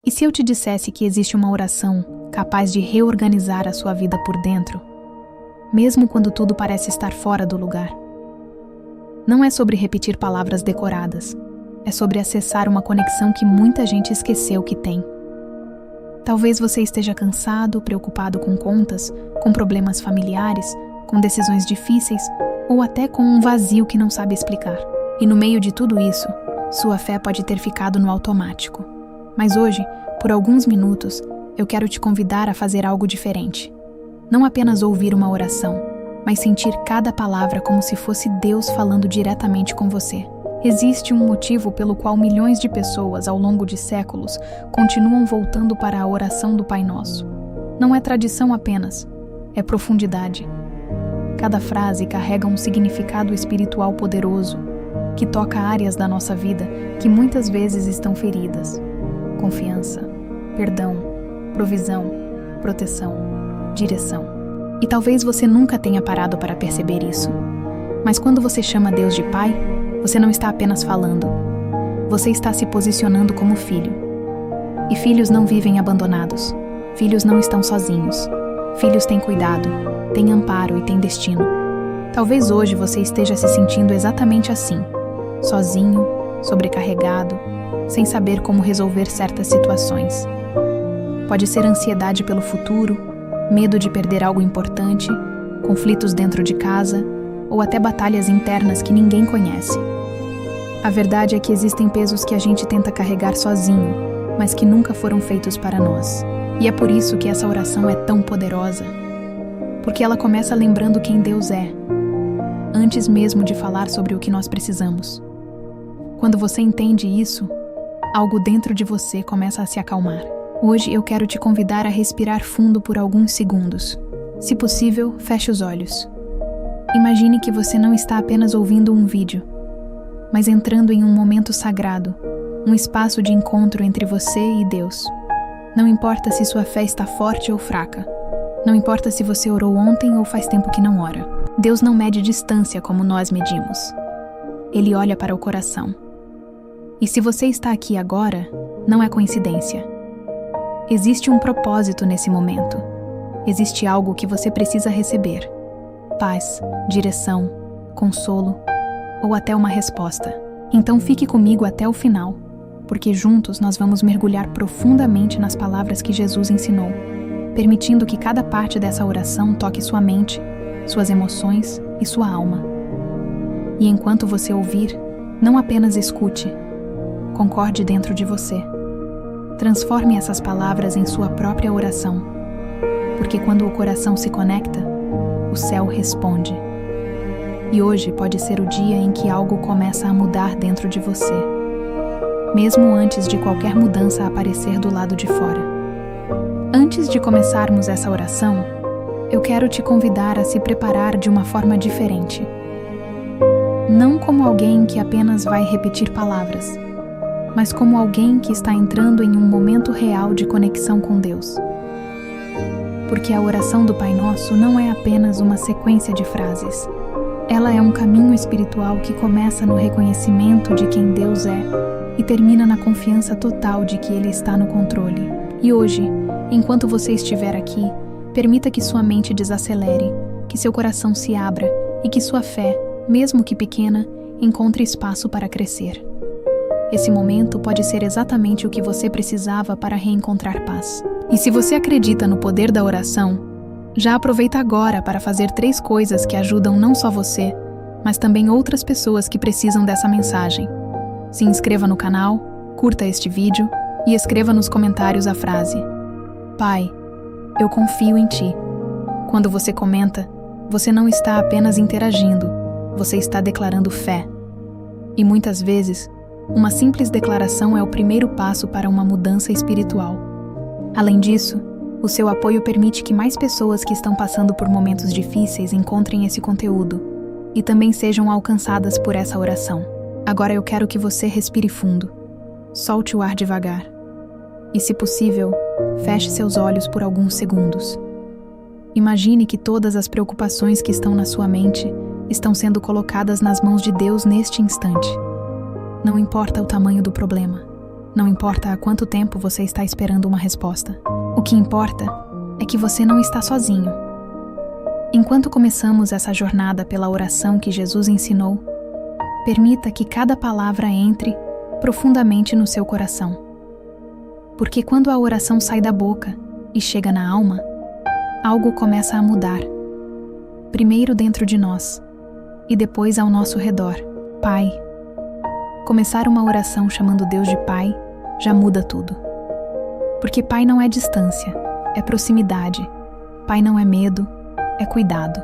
E se eu te dissesse que existe uma oração capaz de reorganizar a sua vida por dentro, mesmo quando tudo parece estar fora do lugar? Não é sobre repetir palavras decoradas, é sobre acessar uma conexão que muita gente esqueceu que tem. Talvez você esteja cansado, preocupado com contas, com problemas familiares, com decisões difíceis ou até com um vazio que não sabe explicar. E no meio de tudo isso, sua fé pode ter ficado no automático. Mas hoje, por alguns minutos, eu quero te convidar a fazer algo diferente. Não apenas ouvir uma oração, mas sentir cada palavra como se fosse Deus falando diretamente com você. Existe um motivo pelo qual milhões de pessoas, ao longo de séculos, continuam voltando para a oração do Pai Nosso. Não é tradição apenas, é profundidade. Cada frase carrega um significado espiritual poderoso, que toca áreas da nossa vida que muitas vezes estão feridas. Confiança, perdão, provisão, proteção, direção. E talvez você nunca tenha parado para perceber isso. Mas quando você chama Deus de Pai, você não está apenas falando. Você está se posicionando como filho. E filhos não vivem abandonados. Filhos não estão sozinhos. Filhos têm cuidado, têm amparo e têm destino. Talvez hoje você esteja se sentindo exatamente assim. Sozinho, sobrecarregado, sem saber como resolver certas situações. Pode ser ansiedade pelo futuro, medo de perder algo importante, conflitos dentro de casa, ou até batalhas internas que ninguém conhece. A verdade é que existem pesos que a gente tenta carregar sozinho, mas que nunca foram feitos para nós. E é por isso que essa oração é tão poderosa. Porque ela começa lembrando quem Deus é, antes mesmo de falar sobre o que nós precisamos. Quando você entende isso, algo dentro de você começa a se acalmar. Hoje eu quero te convidar a respirar fundo por alguns segundos. Se possível, feche os olhos. Imagine que você não está apenas ouvindo um vídeo, mas entrando em um momento sagrado, um espaço de encontro entre você e Deus. Não importa se sua fé está forte ou fraca. Não importa se você orou ontem ou faz tempo que não ora. Deus não mede distância como nós medimos. Ele olha para o coração. E se você está aqui agora, não é coincidência. Existe um propósito nesse momento. Existe algo que você precisa receber. Paz, direção, consolo ou até uma resposta. Então fique comigo até o final, porque juntos nós vamos mergulhar profundamente nas palavras que Jesus ensinou, permitindo que cada parte dessa oração toque sua mente, suas emoções e sua alma. E enquanto você ouvir, não apenas escute, concorde dentro de você. Transforme essas palavras em sua própria oração, porque quando o coração se conecta, o céu responde. E hoje pode ser o dia em que algo começa a mudar dentro de você, mesmo antes de qualquer mudança aparecer do lado de fora. Antes de começarmos essa oração, eu quero te convidar a se preparar de uma forma diferente. Não como alguém que apenas vai repetir palavras, mas como alguém que está entrando em um momento real de conexão com Deus. Porque a oração do Pai Nosso não é apenas uma sequência de frases. Ela é um caminho espiritual que começa no reconhecimento de quem Deus é e termina na confiança total de que Ele está no controle. E hoje, enquanto você estiver aqui, permita que sua mente desacelere, que seu coração se abra e que sua fé, mesmo que pequena, encontre espaço para crescer. Esse momento pode ser exatamente o que você precisava para reencontrar paz. E se você acredita no poder da oração, já aproveita agora para fazer 3 coisas que ajudam não só você, mas também outras pessoas que precisam dessa mensagem. Se inscreva no canal, curta este vídeo e escreva nos comentários a frase: Pai, eu confio em Ti. Quando você comenta, você não está apenas interagindo, você está declarando fé. E muitas vezes, uma simples declaração é o primeiro passo para uma mudança espiritual. Além disso, o seu apoio permite que mais pessoas que estão passando por momentos difíceis encontrem esse conteúdo e também sejam alcançadas por essa oração. Agora eu quero que você respire fundo. Solte o ar devagar. E, se possível, feche seus olhos por alguns segundos. Imagine que todas as preocupações que estão na sua mente estão sendo colocadas nas mãos de Deus neste instante. Não importa o tamanho do problema. Não importa há quanto tempo você está esperando uma resposta. O que importa é que você não está sozinho. Enquanto começamos essa jornada pela oração que Jesus ensinou, permita que cada palavra entre profundamente no seu coração. Porque quando a oração sai da boca e chega na alma, algo começa a mudar. Primeiro dentro de nós e depois ao nosso redor. Pai. Começar uma oração chamando Deus de Pai já muda tudo. Porque Pai não é distância, é proximidade. Pai não é medo, é cuidado.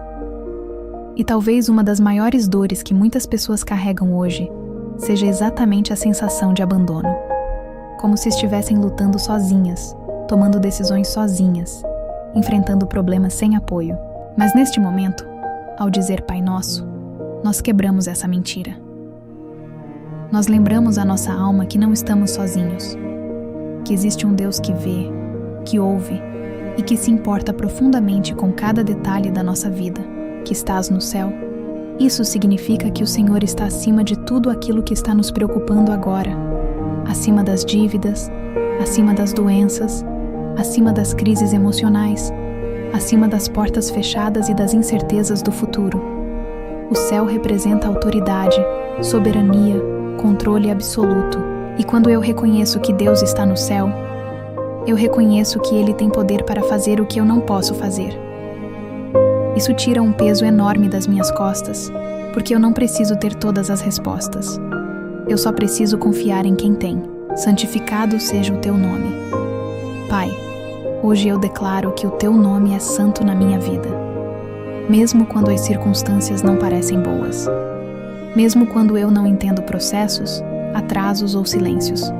E talvez uma das maiores dores que muitas pessoas carregam hoje seja exatamente a sensação de abandono. Como se estivessem lutando sozinhas, tomando decisões sozinhas, enfrentando problemas sem apoio. Mas neste momento, ao dizer Pai Nosso, nós quebramos essa mentira. Nós lembramos à nossa alma que não estamos sozinhos, que existe um Deus que vê, que ouve e que se importa profundamente com cada detalhe da nossa vida, que estás no céu. Isso significa que o Senhor está acima de tudo aquilo que está nos preocupando agora, acima das dívidas, acima das doenças, acima das crises emocionais, acima das portas fechadas e das incertezas do futuro. O céu representa autoridade, soberania, controle absoluto. E quando eu reconheço que Deus está no céu, eu reconheço que Ele tem poder para fazer o que eu não posso fazer. Isso tira um peso enorme das minhas costas, porque eu não preciso ter todas as respostas. Eu só preciso confiar em quem tem. Santificado seja o Teu nome. Pai, hoje eu declaro que o Teu nome é santo na minha vida. Mesmo quando as circunstâncias não parecem boas. Mesmo quando eu não entendo processos, atrasos ou silêncios.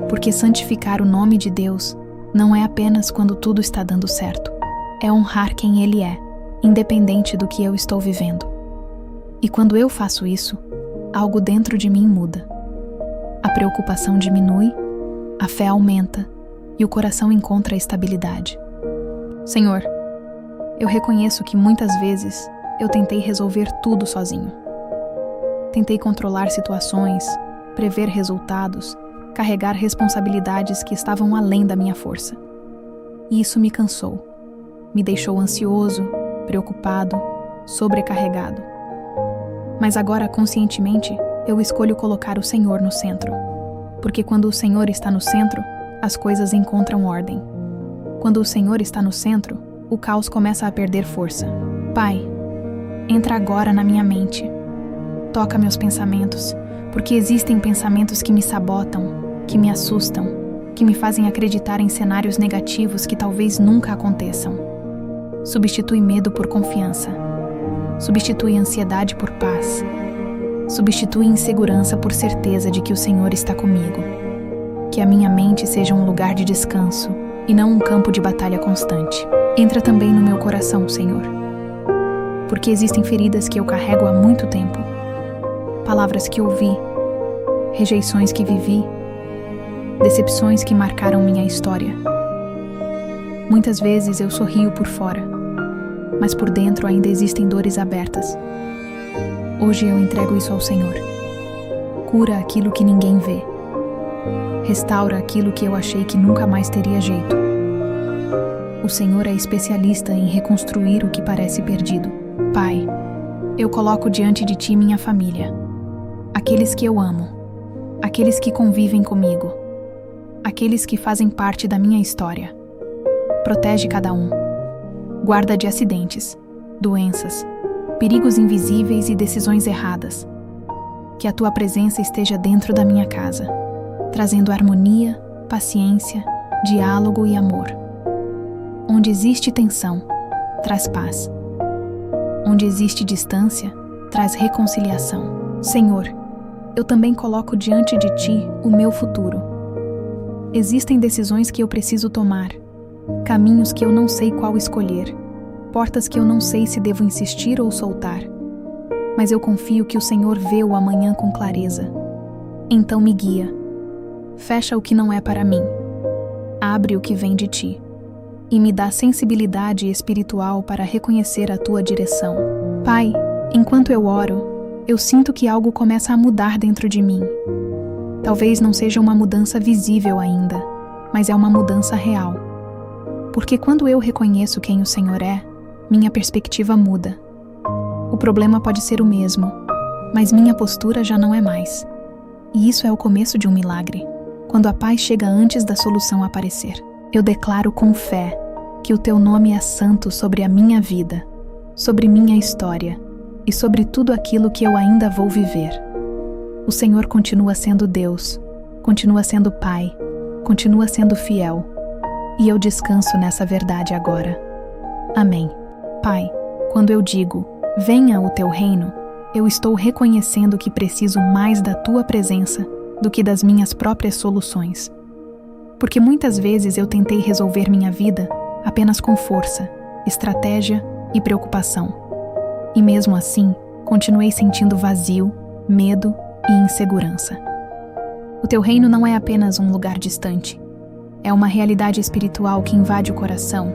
Porque santificar o nome de Deus não é apenas quando tudo está dando certo. É honrar quem Ele é, independente do que eu estou vivendo. E quando eu faço isso, algo dentro de mim muda. A preocupação diminui, a fé aumenta e o coração encontra estabilidade. Senhor, eu reconheço que muitas vezes eu tentei resolver tudo sozinho. Tentei controlar situações, prever resultados, carregar responsabilidades que estavam além da minha força. E isso me cansou. Me deixou ansioso, preocupado, sobrecarregado. Mas agora, conscientemente, eu escolho colocar o Senhor no centro. Porque quando o Senhor está no centro, as coisas encontram ordem. Quando o Senhor está no centro, o caos começa a perder força. Pai, entra agora na minha mente. Toca meus pensamentos, porque existem pensamentos que me sabotam, que me assustam, que me fazem acreditar em cenários negativos que talvez nunca aconteçam. Substitui medo por confiança. Substitui ansiedade por paz. Substitui insegurança por certeza de que o Senhor está comigo. Que a minha mente seja um lugar de descanso e não um campo de batalha constante. Entra também no meu coração, Senhor. Porque existem feridas que eu carrego há muito tempo. Palavras que ouvi, rejeições que vivi, decepções que marcaram minha história. Muitas vezes eu sorrio por fora, mas por dentro ainda existem dores abertas. Hoje eu entrego isso ao Senhor. Cura aquilo que ninguém vê. Restaura aquilo que eu achei que nunca mais teria jeito. O Senhor é especialista em reconstruir o que parece perdido. Pai, eu coloco diante de Ti minha família. Aqueles que eu amo. Aqueles que convivem comigo. Aqueles que fazem parte da minha história. Protege cada um. Guarda de acidentes, doenças, perigos invisíveis e decisões erradas. Que a Tua presença esteja dentro da minha casa, trazendo harmonia, paciência, diálogo e amor. Onde existe tensão, traz paz. Onde existe distância, traz reconciliação. Senhor, eu também coloco diante de Ti o meu futuro. Existem decisões que eu preciso tomar, caminhos que eu não sei qual escolher, portas que eu não sei se devo insistir ou soltar. Mas eu confio que o Senhor vê o amanhã com clareza. Então me guia. Fecha o que não é para mim. Abre o que vem de Ti. E me dá sensibilidade espiritual para reconhecer a Tua direção. Pai, enquanto eu oro, eu sinto que algo começa a mudar dentro de mim. Talvez não seja uma mudança visível ainda, mas é uma mudança real. Porque quando eu reconheço quem o Senhor é, minha perspectiva muda. O problema pode ser o mesmo, mas minha postura já não é mais. E isso é o começo de um milagre, quando a paz chega antes da solução aparecer. Eu declaro com fé que o teu nome é santo sobre a minha vida, sobre minha história e sobre tudo aquilo que eu ainda vou viver. O Senhor continua sendo Deus, continua sendo Pai, continua sendo fiel, e eu descanso nessa verdade agora. Amém. Pai, quando eu digo, venha o teu reino, eu estou reconhecendo que preciso mais da tua presença do que das minhas próprias soluções. Porque muitas vezes eu tentei resolver minha vida apenas com força, estratégia e preocupação. E mesmo assim, continuei sentindo vazio, medo e insegurança. O teu reino não é apenas um lugar distante. É uma realidade espiritual que invade o coração,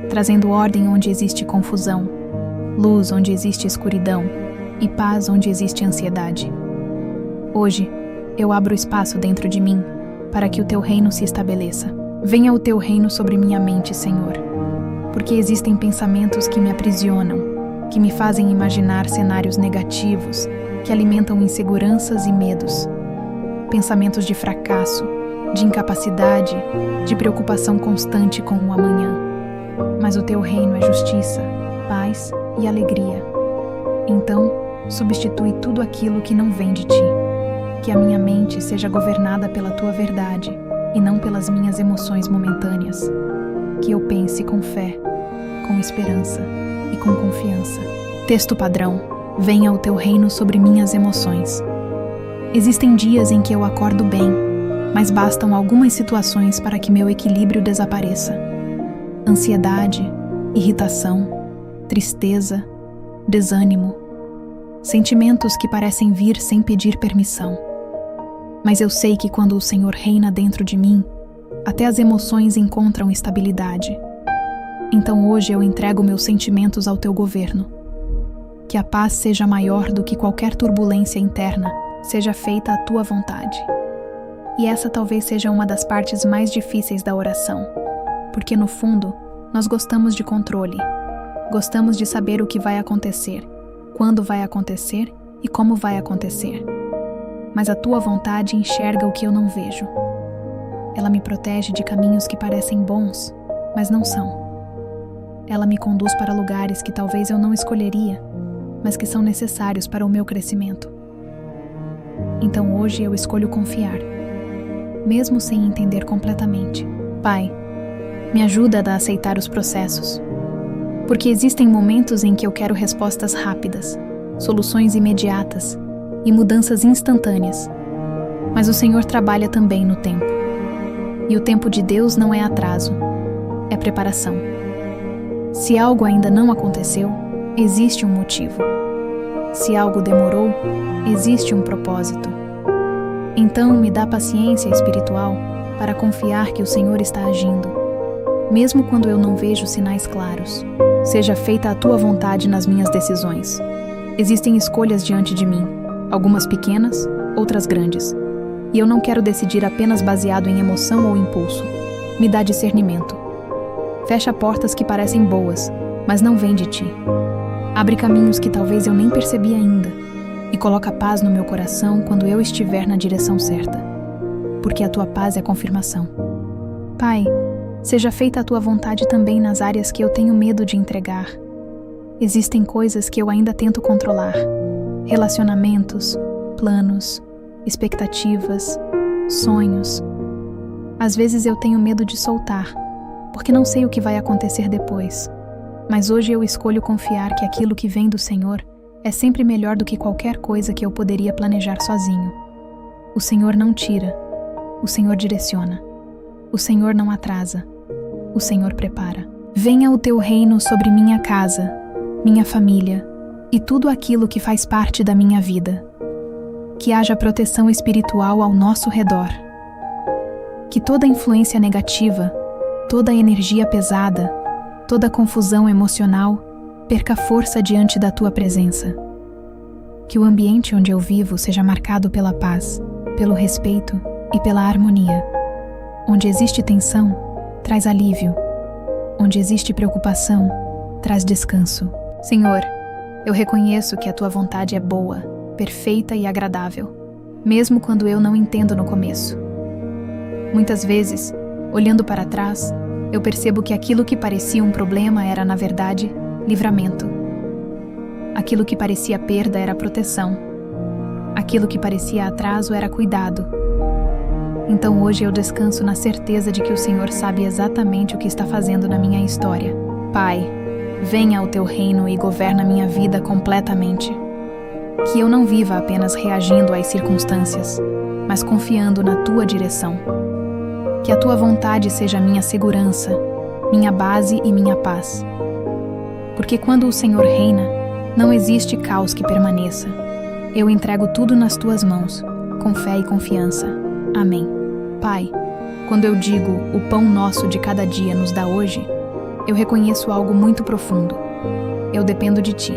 trazendo ordem onde existe confusão, luz onde existe escuridão e paz onde existe ansiedade. Hoje, eu abro espaço dentro de mim para que o teu reino se estabeleça. Venha o teu reino sobre minha mente, Senhor, porque existem pensamentos que me aprisionam, que me fazem imaginar cenários negativos, que alimentam inseguranças e medos. Pensamentos de fracasso, de incapacidade, de preocupação constante com o amanhã. Mas o teu reino é justiça, paz e alegria. Então, substitui tudo aquilo que não vem de ti. Que a minha mente seja governada pela tua verdade e não pelas minhas emoções momentâneas. Que eu pense com fé, com esperança e com confiança. Texto padrão: venha o teu reino sobre minhas emoções. Existem dias em que eu acordo bem, mas bastam algumas situações para que meu equilíbrio desapareça. Ansiedade, irritação, tristeza, desânimo. Sentimentos que parecem vir sem pedir permissão. Mas eu sei que quando o Senhor reina dentro de mim, até as emoções encontram estabilidade. Então hoje eu entrego meus sentimentos ao teu governo. Que a paz seja maior do que qualquer turbulência interna, seja feita a tua vontade. E essa talvez seja uma das partes mais difíceis da oração, porque no fundo, nós gostamos de controle, gostamos de saber o que vai acontecer, quando vai acontecer e como vai acontecer. Mas a tua vontade enxerga o que eu não vejo. Ela me protege de caminhos que parecem bons, mas não são. Ela me conduz para lugares que talvez eu não escolheria, mas que são necessários para o meu crescimento. Então hoje eu escolho confiar, mesmo sem entender completamente. Pai, me ajuda a aceitar os processos, porque existem momentos em que eu quero respostas rápidas, soluções imediatas e mudanças instantâneas. Mas o Senhor trabalha também no tempo. E o tempo de Deus não é atraso, é preparação. Se algo ainda não aconteceu, existe um motivo. Se algo demorou, existe um propósito. Então me dá paciência espiritual para confiar que o Senhor está agindo, mesmo quando eu não vejo sinais claros. Seja feita a tua vontade nas minhas decisões. Existem escolhas diante de mim, algumas pequenas, outras grandes. E eu não quero decidir apenas baseado em emoção ou impulso. Me dá discernimento. Fecha portas que parecem boas, mas não vêm de ti. Abre caminhos que talvez eu nem percebi ainda. E coloca paz no meu coração quando eu estiver na direção certa. Porque a tua paz é confirmação. Pai, seja feita a tua vontade também nas áreas que eu tenho medo de entregar. Existem coisas que eu ainda tento controlar. Relacionamentos, planos, expectativas, sonhos. Às vezes eu tenho medo de soltar, porque não sei o que vai acontecer depois. Mas hoje eu escolho confiar que aquilo que vem do Senhor é sempre melhor do que qualquer coisa que eu poderia planejar sozinho. O Senhor não tira, o Senhor direciona. O Senhor não atrasa, o Senhor prepara. Venha o teu reino sobre minha casa, minha família e tudo aquilo que faz parte da minha vida. Que haja proteção espiritual ao nosso redor. Que toda influência negativa, toda energia pesada, toda confusão emocional perca força diante da tua presença. Que o ambiente onde eu vivo seja marcado pela paz, pelo respeito e pela harmonia. Onde existe tensão, traz alívio. Onde existe preocupação, traz descanso. Senhor, eu reconheço que a tua vontade é boa, perfeita e agradável, mesmo quando eu não entendo no começo. Muitas vezes, olhando para trás, eu percebo que aquilo que parecia um problema era, na verdade, livramento. Aquilo que parecia perda era proteção. Aquilo que parecia atraso era cuidado. Então hoje eu descanso na certeza de que o Senhor sabe exatamente o que está fazendo na minha história. Pai, venha ao teu reino e governa minha vida completamente. Que eu não viva apenas reagindo às circunstâncias, mas confiando na tua direção. Que a tua vontade seja minha segurança, minha base e minha paz. Porque quando o Senhor reina, não existe caos que permaneça. Eu entrego tudo nas tuas mãos, com fé e confiança. Amém. Pai, quando eu digo o pão nosso de cada dia nos dá hoje, eu reconheço algo muito profundo. Eu dependo de ti.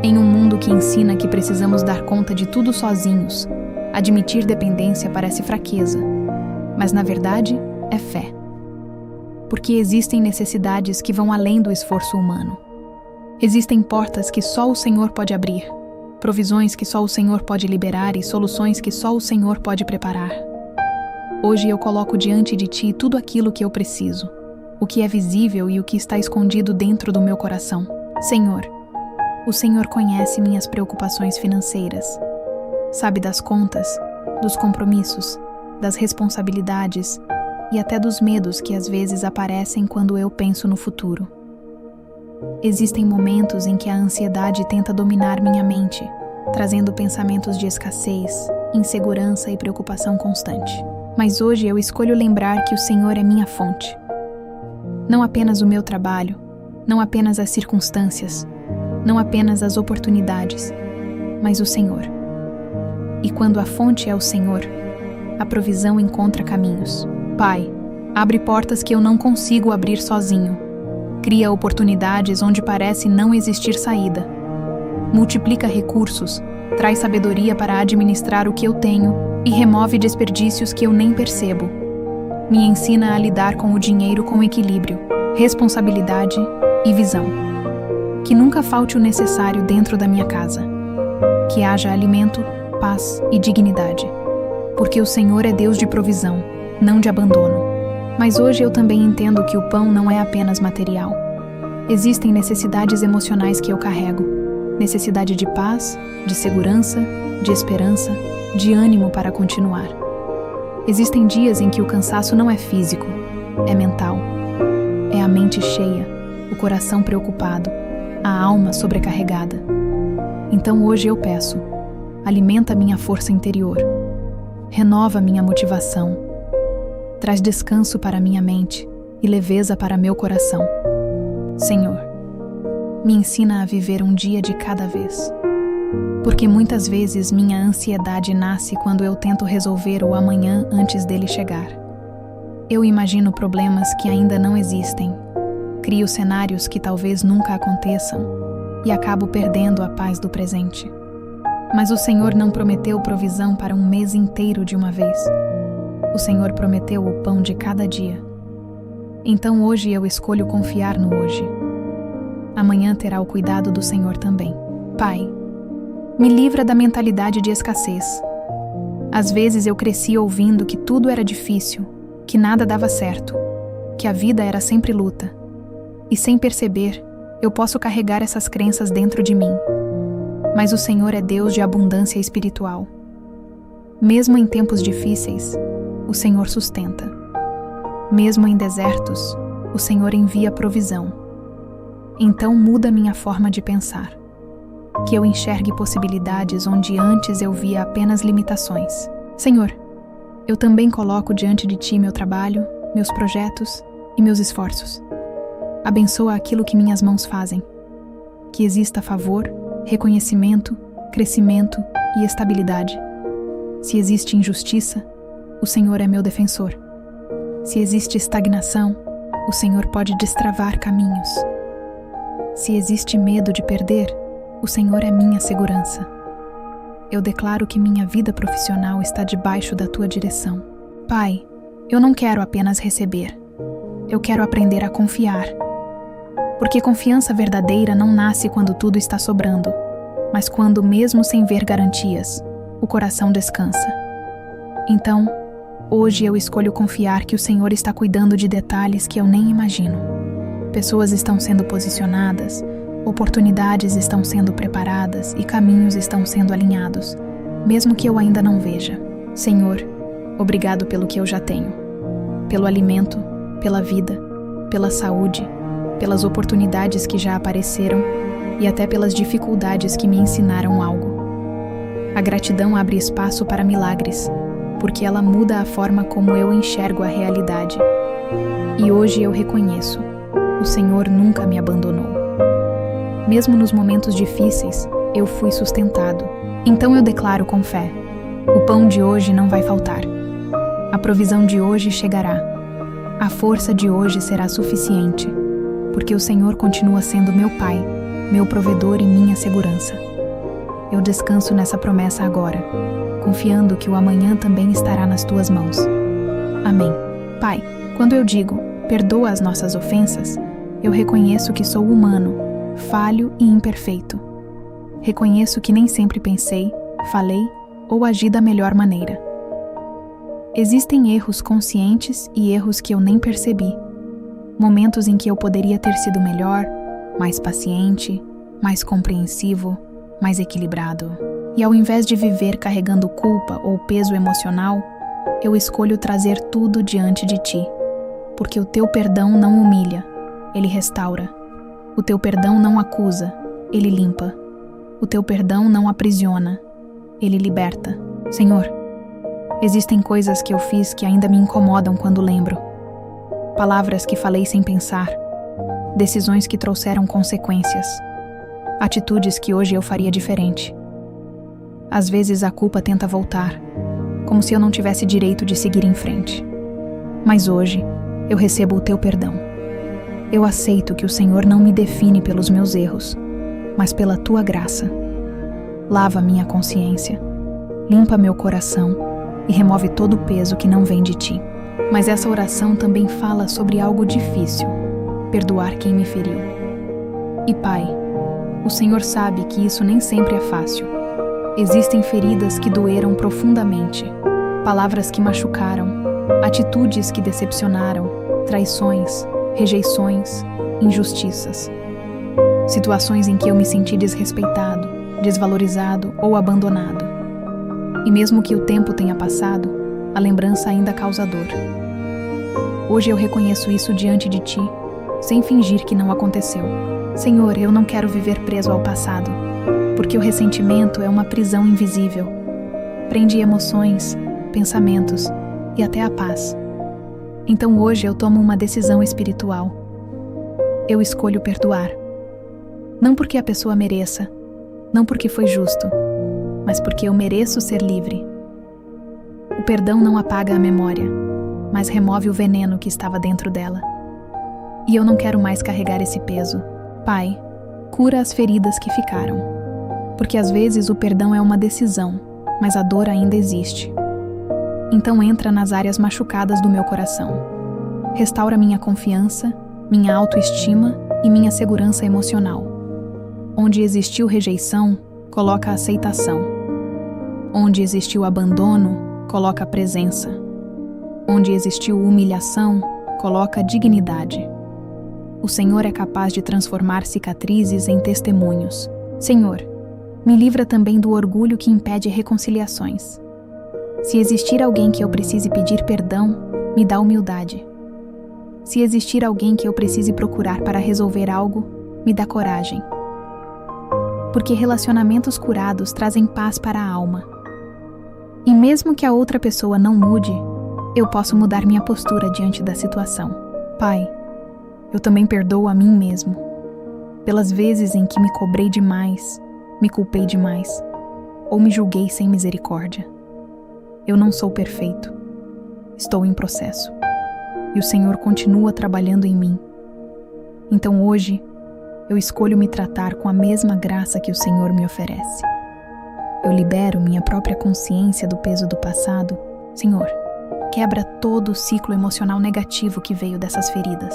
Em um mundo que ensina que precisamos dar conta de tudo sozinhos, admitir dependência parece fraqueza, mas na verdade é fé. Porque existem necessidades que vão além do esforço humano. Existem portas que só o Senhor pode abrir, provisões que só o Senhor pode liberar e soluções que só o Senhor pode preparar. Hoje eu coloco diante de ti tudo aquilo que eu preciso, o que é visível e o que está escondido dentro do meu coração. Senhor, o Senhor conhece minhas preocupações financeiras, sabe das contas, dos compromissos, das responsabilidades e até dos medos que às vezes aparecem quando eu penso no futuro. Existem momentos em que a ansiedade tenta dominar minha mente, trazendo pensamentos de escassez, insegurança e preocupação constante. Mas hoje eu escolho lembrar que o Senhor é minha fonte. Não apenas o meu trabalho, não apenas as circunstâncias, não apenas as oportunidades, mas o Senhor. E quando a fonte é o Senhor, a provisão encontra caminhos. Pai, abre portas que eu não consigo abrir sozinho. Cria oportunidades onde parece não existir saída. Multiplica recursos, traz sabedoria para administrar o que eu tenho e remove desperdícios que eu nem percebo. Me ensina a lidar com o dinheiro com equilíbrio, responsabilidade e visão. Que nunca falte o necessário dentro da minha casa. Que haja alimento, paz e dignidade. Porque o Senhor é Deus de provisão, não de abandono. Mas hoje eu também entendo que o pão não é apenas material. Existem necessidades emocionais que eu carrego. Necessidade de paz, de segurança, de esperança, de ânimo para continuar. Existem dias em que o cansaço não é físico, é mental. É a mente cheia, o coração preocupado, a alma sobrecarregada. Então hoje eu peço, alimenta minha força interior, renova minha motivação, traz descanso para minha mente e leveza para meu coração. Senhor, me ensina a viver um dia de cada vez. Porque muitas vezes minha ansiedade nasce quando eu tento resolver o amanhã antes dele chegar. Eu imagino problemas que ainda não existem, crio cenários que talvez nunca aconteçam e acabo perdendo a paz do presente. Mas o Senhor não prometeu provisão para um mês inteiro de uma vez. O Senhor prometeu o pão de cada dia. Então hoje eu escolho confiar no hoje. Amanhã terá o cuidado do Senhor também. Pai, me livra da mentalidade de escassez. Às vezes eu cresci ouvindo que tudo era difícil, que nada dava certo, que a vida era sempre luta. E sem perceber, eu posso carregar essas crenças dentro de mim. Mas o Senhor é Deus de abundância espiritual. Mesmo em tempos difíceis, o Senhor sustenta. Mesmo em desertos, o Senhor envia provisão. Então muda minha forma de pensar. Que eu enxergue possibilidades onde antes eu via apenas limitações. Senhor, eu também coloco diante de Ti meu trabalho, meus projetos e meus esforços. Abençoa aquilo que minhas mãos fazem. Que exista favor, reconhecimento, crescimento e estabilidade. Se existe injustiça, o Senhor é meu defensor. Se existe estagnação, o Senhor pode destravar caminhos. Se existe medo de perder, o Senhor é minha segurança. eu declaro que minha vida profissional está debaixo da tua direção. Pai, eu não quero apenas receber. Eu quero aprender a confiar. Porque confiança verdadeira não nasce quando tudo está sobrando, mas quando, mesmo sem ver garantias, o coração descansa. Então, hoje eu escolho confiar que o Senhor está cuidando de detalhes que eu nem imagino. Pessoas estão sendo posicionadas, oportunidades estão sendo preparadas e caminhos estão sendo alinhados, mesmo que eu ainda não veja. Senhor, obrigado pelo que eu já tenho. Pelo alimento, pela vida, pela saúde, pelas oportunidades que já apareceram e até pelas dificuldades que me ensinaram algo. A gratidão abre espaço para milagres, porque ela muda a forma como eu enxergo a realidade. E hoje eu reconheço, o Senhor nunca me abandonou. Mesmo nos momentos difíceis, eu fui sustentado. Então eu declaro com fé: o pão de hoje não vai faltar. A provisão de hoje chegará. A força de hoje será suficiente, porque o Senhor continua sendo meu Pai, meu provedor e minha segurança. Eu descanso nessa promessa agora, confiando que o amanhã também estará nas tuas mãos. Amém. Pai, quando eu digo, perdoa as nossas ofensas, eu reconheço que sou humano, falho e imperfeito. Reconheço que nem sempre pensei, falei ou agi da melhor maneira. Existem erros conscientes e erros que eu nem percebi. Momentos em que eu poderia ter sido melhor, mais paciente, mais compreensivo, mais equilibrado. E ao invés de viver carregando culpa ou peso emocional, eu escolho trazer tudo diante de ti. Porque o teu perdão não humilha, ele restaura. O teu perdão não acusa, ele limpa. O teu perdão não aprisiona, ele liberta. Senhor, existem coisas que eu fiz que ainda me incomodam quando lembro. Palavras que falei sem pensar, decisões que trouxeram consequências, atitudes que hoje eu faria diferente. Às vezes a culpa tenta voltar, como se eu não tivesse direito de seguir em frente. Mas hoje eu recebo o teu perdão. Eu aceito que o Senhor não me define pelos meus erros, mas pela tua graça. Lava minha consciência, limpa meu coração e remove todo o peso que não vem de ti. Mas essa oração também fala sobre algo difícil: perdoar quem me feriu. E Pai, o Senhor sabe que isso nem sempre é fácil. Existem feridas que doeram profundamente, palavras que machucaram, atitudes que decepcionaram, traições, rejeições, injustiças. Situações em que eu me senti desrespeitado, desvalorizado ou abandonado. E mesmo que o tempo tenha passado, a lembrança ainda causa dor. Hoje eu reconheço isso diante de ti, sem fingir que não aconteceu. Senhor, eu não quero viver preso ao passado, porque o ressentimento é uma prisão invisível. Prende emoções, pensamentos e até a paz. Então hoje eu tomo uma decisão espiritual. Eu escolho perdoar. Não porque a pessoa mereça, não porque foi justo, mas porque eu mereço ser livre. O perdão não apaga a memória, mas remove o veneno que estava dentro dela. E eu não quero mais carregar esse peso. Pai, cura as feridas que ficaram. Porque às vezes o perdão é uma decisão, mas a dor ainda existe. Então entra nas áreas machucadas do meu coração. Restaura minha confiança, minha autoestima e minha segurança emocional. Onde existiu rejeição, coloca aceitação. Onde existiu abandono, coloca presença. Onde existiu humilhação, coloca dignidade. O Senhor é capaz de transformar cicatrizes em testemunhos. Senhor, me livra também do orgulho que impede reconciliações. Se existir alguém que eu precise pedir perdão, me dá humildade. Se existir alguém que eu precise procurar para resolver algo, me dá coragem. Porque relacionamentos curados trazem paz para a alma. E mesmo que a outra pessoa não mude, eu posso mudar minha postura diante da situação. Pai, eu também perdoo a mim mesmo, pelas vezes em que me cobrei demais, me culpei demais, ou me julguei sem misericórdia. Eu não sou perfeito. Estou em processo. E o Senhor continua trabalhando em mim. Então hoje, eu escolho me tratar com a mesma graça que o Senhor me oferece. Eu libero minha própria consciência do peso do passado. Senhor, quebra todo o ciclo emocional negativo que veio dessas feridas.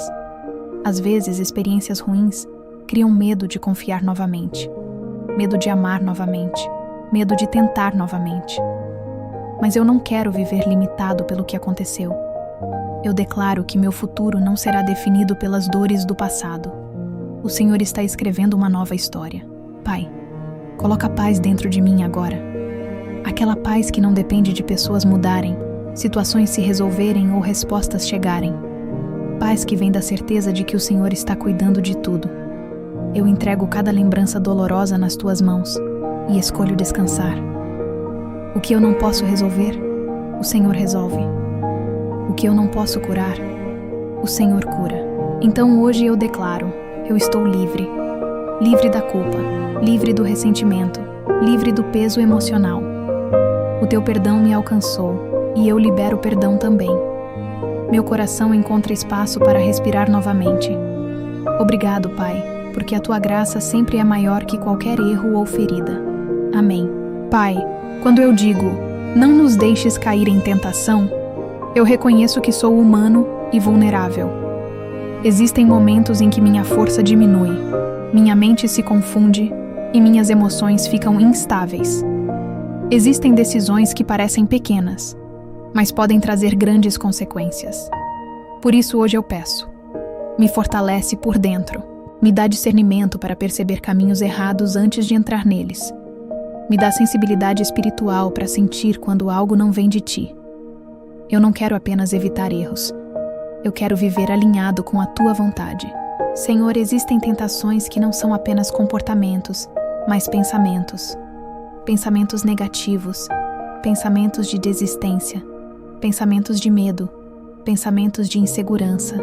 Às vezes, experiências ruins criam medo de confiar novamente, medo de amar novamente, medo de tentar novamente. Mas eu não quero viver limitado pelo que aconteceu. Eu declaro que meu futuro não será definido pelas dores do passado. O Senhor está escrevendo uma nova história. Pai, coloca paz dentro de mim agora. Aquela paz que não depende de pessoas mudarem, situações se resolverem ou respostas chegarem. Paz que vem da certeza de que o Senhor está cuidando de tudo. Eu entrego cada lembrança dolorosa nas tuas mãos e escolho descansar. O que eu não posso resolver, o Senhor resolve. O que eu não posso curar, o Senhor cura. Então hoje eu declaro, eu estou livre. Livre da culpa, livre do ressentimento, livre do peso emocional. O teu perdão me alcançou e eu libero perdão também. Meu coração encontra espaço para respirar novamente. Obrigado, Pai, porque a tua graça sempre é maior que qualquer erro ou ferida. Amém. Pai, quando eu digo, não nos deixes cair em tentação, eu reconheço que sou humano e vulnerável. Existem momentos em que minha força diminui, minha mente se confunde e minhas emoções ficam instáveis. Existem decisões que parecem pequenas, mas podem trazer grandes consequências. Por isso hoje eu peço, me fortalece por dentro, me dá discernimento para perceber caminhos errados antes de entrar neles. Me dá sensibilidade espiritual para sentir quando algo não vem de ti. Eu não quero apenas evitar erros. Eu quero viver alinhado com a tua vontade. Senhor, existem tentações que não são apenas comportamentos, mas pensamentos. Pensamentos negativos, pensamentos de desistência, pensamentos de medo, pensamentos de insegurança.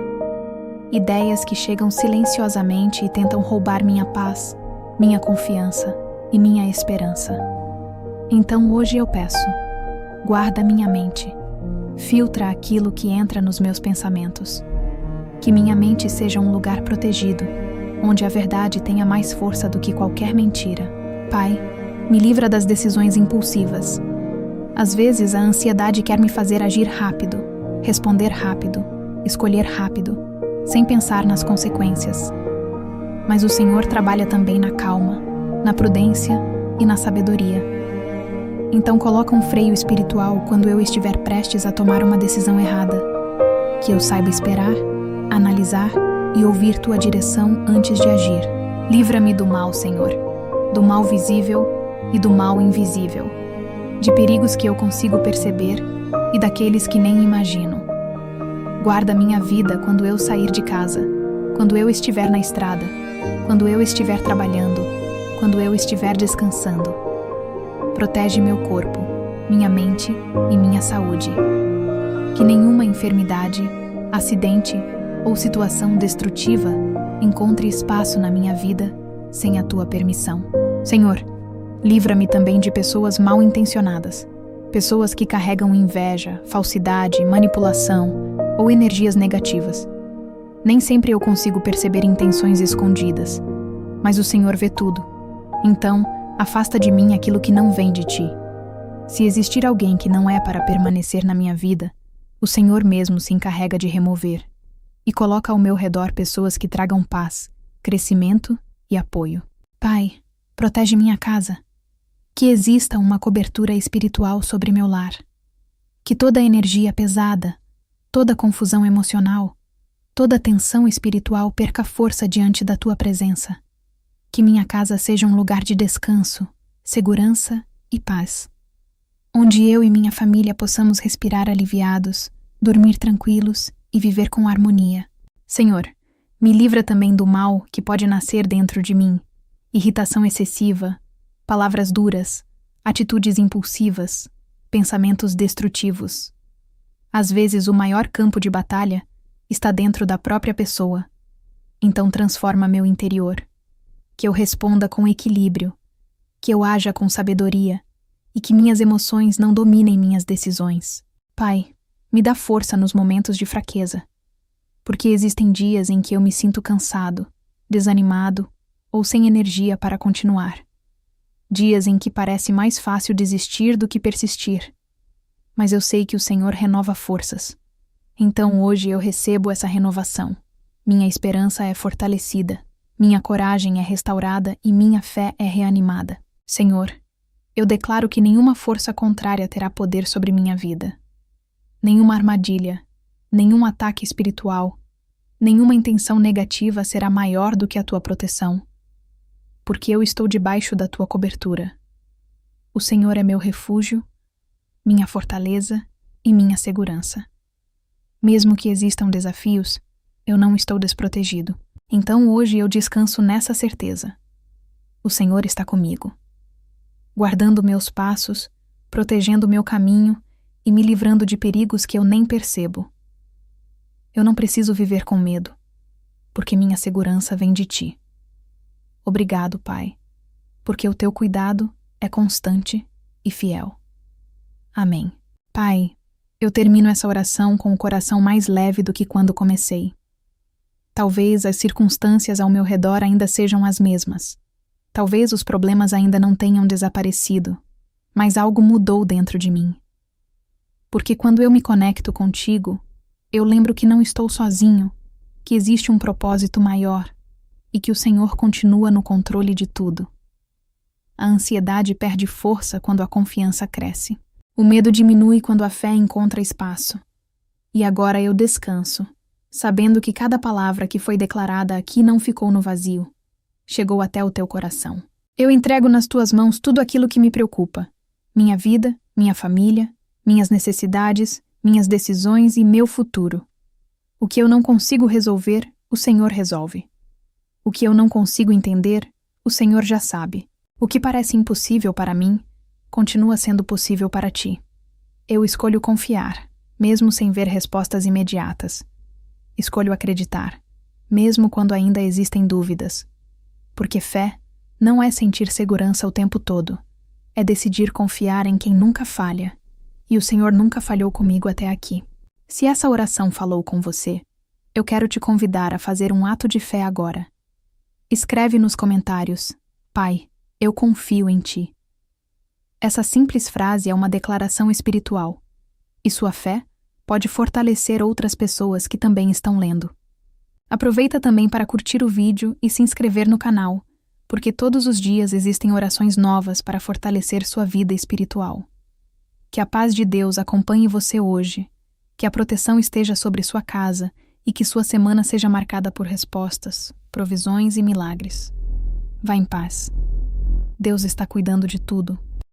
Ideias que chegam silenciosamente e tentam roubar minha paz, minha confiança e minha esperança. Então hoje eu peço, guarda minha mente. Filtra aquilo que entra nos meus pensamentos. Que minha mente seja um lugar protegido, onde a verdade tenha mais força do que qualquer mentira. Pai, me livra das decisões impulsivas. Às vezes a ansiedade quer me fazer agir rápido, responder rápido, escolher rápido, sem pensar nas consequências. Mas o Senhor trabalha também na calma, na prudência e na sabedoria. Então coloca um freio espiritual quando eu estiver prestes a tomar uma decisão errada. Que eu saiba esperar, analisar e ouvir tua direção antes de agir. Livra-me do mal, Senhor, do mal visível e do mal invisível, de perigos que eu consigo perceber e daqueles que nem imagino. Guarda minha vida quando eu sair de casa, quando eu estiver na estrada, quando eu estiver trabalhando, quando eu estiver descansando. Protege meu corpo, minha mente e minha saúde. Que nenhuma enfermidade, acidente ou situação destrutiva encontre espaço na minha vida sem a tua permissão. Senhor, livra-me também de pessoas mal intencionadas, pessoas que carregam inveja, falsidade, manipulação ou energias negativas. Nem sempre eu consigo perceber intenções escondidas, mas o Senhor vê tudo. Então, afasta de mim aquilo que não vem de ti. Se existir alguém que não é para permanecer na minha vida, o Senhor mesmo se encarrega de remover e coloca ao meu redor pessoas que tragam paz, crescimento e apoio. Pai, protege minha casa. Que exista uma cobertura espiritual sobre meu lar. Que toda energia pesada, toda confusão emocional, toda tensão espiritual perca força diante da tua presença. Que minha casa seja um lugar de descanso, segurança e paz, onde eu e minha família possamos respirar aliviados, dormir tranquilos e viver com harmonia. Senhor, me livra também do mal que pode nascer dentro de mim, irritação excessiva, palavras duras, atitudes impulsivas, pensamentos destrutivos. Às vezes o maior campo de batalha está dentro da própria pessoa. Então transforma meu interior. Que eu responda com equilíbrio, que eu haja com sabedoria e que minhas emoções não dominem minhas decisões. Pai, me dá força nos momentos de fraqueza, porque existem dias em que eu me sinto cansado, desanimado ou sem energia para continuar. dias em que parece mais fácil desistir do que persistir. Mas eu sei que o Senhor renova forças. Então hoje eu recebo essa renovação. Minha esperança é fortalecida, minha coragem é restaurada e minha fé é reanimada. Senhor, eu declaro que nenhuma força contrária terá poder sobre minha vida. Nenhuma armadilha, nenhum ataque espiritual, nenhuma intenção negativa será maior do que a tua proteção, porque eu estou debaixo da tua cobertura. O Senhor é meu refúgio, minha fortaleza e minha segurança. Mesmo que existam desafios, eu não estou desprotegido. Então hoje eu descanso nessa certeza. O Senhor está comigo, guardando meus passos, protegendo meu caminho e me livrando de perigos que eu nem percebo. Eu não preciso viver com medo, porque minha segurança vem de ti. Obrigado, Pai, porque o teu cuidado é constante e fiel. Amém. Pai, eu termino essa oração com o coração mais leve do que quando comecei. Talvez as circunstâncias ao meu redor ainda sejam as mesmas. Talvez os problemas ainda não tenham desaparecido, mas algo mudou dentro de mim. Porque quando eu me conecto contigo, eu lembro que não estou sozinho, que existe um propósito maior e que o Senhor continua no controle de tudo. A ansiedade perde força quando a confiança cresce. O medo diminui quando a fé encontra espaço. E agora eu descanso, sabendo que cada palavra que foi declarada aqui não ficou no vazio, chegou até o teu coração. Eu entrego nas tuas mãos tudo aquilo que me preocupa: minha vida, minha família, minhas necessidades, minhas decisões e meu futuro. O que eu não consigo resolver, o Senhor resolve. O que eu não consigo entender, o Senhor já sabe. O que parece impossível para mim, continua sendo possível para ti. Eu escolho confiar, mesmo sem ver respostas imediatas. Escolho acreditar, mesmo quando ainda existem dúvidas. Porque fé não é sentir segurança o tempo todo. É decidir confiar em quem nunca falha. E o Senhor nunca falhou comigo até aqui. Se essa oração falou com você, eu quero te convidar a fazer um ato de fé agora. Escreve nos comentários: Pai, eu confio em ti. Essa simples frase é uma declaração espiritual, e sua fé pode fortalecer outras pessoas que também estão lendo. Aproveita também para curtir o vídeo e se inscrever no canal, porque todos os dias existem orações novas para fortalecer sua vida espiritual. Que a paz de Deus acompanhe você hoje, que a proteção esteja sobre sua casa e que sua semana seja marcada por respostas, provisões e milagres. Vá em paz. Deus está cuidando de tudo.